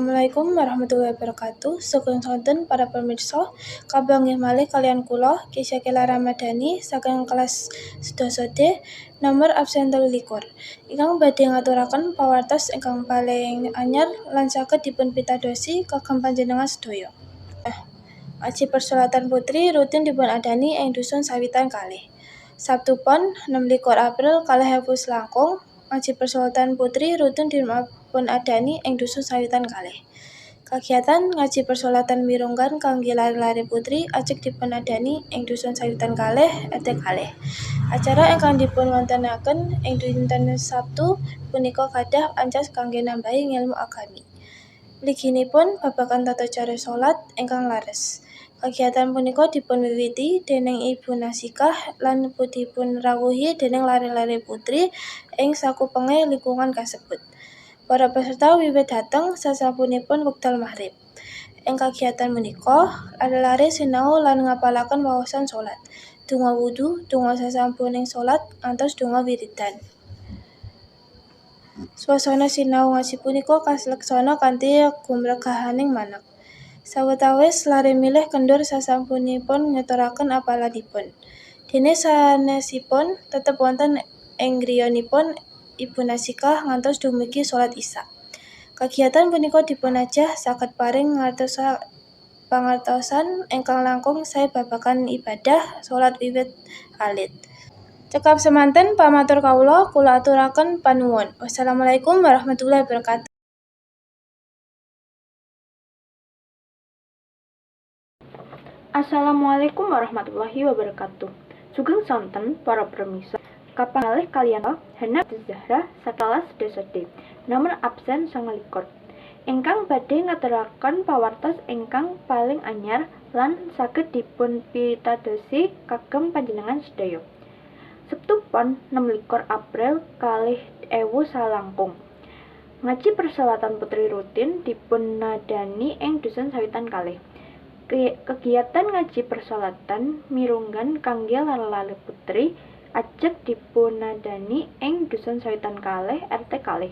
Assalamualaikum warahmatullahi wabarakatuh. Sugeng sonten para pemirsa, kabanggih malih kalian kula Kisah Ramadhani saking kelas 11D nomor absen 23. Ingkang badhe ngaturaken pawartos ingkang paling anyar lan saged dipunpitadosi kagem panjenengan sedaya. Aji persolatan putri rutin dipunadani ing dusun Sawitan kalih. Sabtu Pon 26 April 2000 langkung. Aji persolatan putri rutin dipunadani ing dusun Sawitan kalih. Kagiatan ngaji persolatan mirunggan kangge lare-lare putri ajeng dipunadani ing dusun Sawitan kalih RT kalih. Acara ingkang dipunwontenaken ing dinten Sabtu punika kadah ancas kangge nambahi ngilmu agami. Mliginipun babagan tata cara salat ingkang lares. Kagiatan punika dipunwiwiti déning Ibu Nasikah lan dipunrawuhi déning lare-lare putri ing sakupenge lingkungan kasebut. Para peserta wiwit dhateng sasampunipun wekdal maghrib. Ing kagiatan punika, lare-lare sinau lan ngapalaken wawasan salat, donga wudu, donga sasampuning salat, ngantos donga wiridan. Swasana sinau ngaji punika kalaksana kanthi gumregahaning maneg. Sawetawis lare milih kendhur sasampunipun ngeturaken apalanipun. Dene sanesipun tetep wonten ing griyanipun Ibu Nasikah ngantos dumugi salat Isya. Kagiatan punika dipunajah saged paring pangertosan ingkang langkung sae babagan ibadah salat wiwit alit. Cekap semanten pamatur kawula kula aturaken panuwun. Wassalamualaikum warahmatullahi wabarakatuh. Assalamualaikum warahmatullahi wabarakatuh. Sugeng sonten para pemirsa. Kapangalih kalian Hana Zahra sakelas DSD. Nomor absen 29. Ingkang badhe ngaturaken pawartos ingkang paling anyar lan saged dipunpitadosi kagem panjenengan sedaya. Sabtu Pon 26 April 2000 langkung. Ngaji persolatan putri rutin dipunadani ing dusun Sawitan kalih. Kegiatan ngaji persolatan mirunggan kangge lare-lare putri ajeg dipunadani ing dusun Sawitan kalih RT kalih.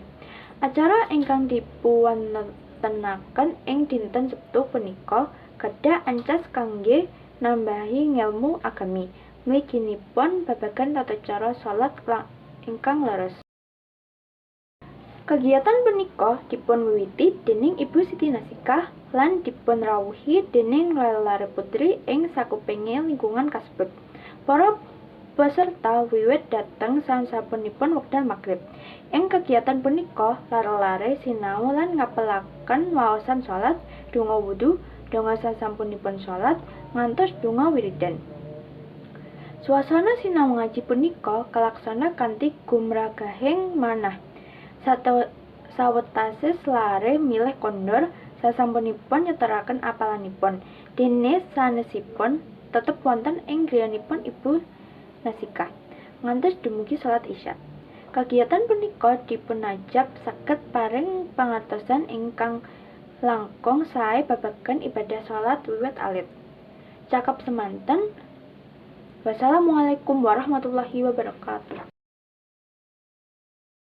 Acara ingkang dipunwontenaken ing dinten Sabtu punika kedah ancas kangge nambahi ngilmu agami. Mliginipun babagan tata cara salat ingkang leres. Kegiatan punika dipunwiwiti déning Ibu Siti Nasikah lan dipunrawuhi déning lare-lare putri ing sakupenge lingkungan kasebut. Para peserta wiwit dhateng sasampunipun wekdal maghrib. Ing kegiatan punika lare-lare sinau lan ngapelaken wawasan salat, donga wudu, donga sasampunipun salat, ngantos donga wiridan. Suasana sinau ngaji punika kalaksana kanthi gumragahing manah. Sawetawis lare milih kondor sasampunipun nyeturaken apalanipun. Dene sanesipun tetep wonten ing griyanipun Ibu Nasikah ngantos dumugi salat Isya. Kagiatan punika dipunajab saged paring pangertosan ingkang langkung sae babagan ibadah salat wiwit alit. Cakap semanten. Wassalamualaikum warahmatullahi wabarakatuh.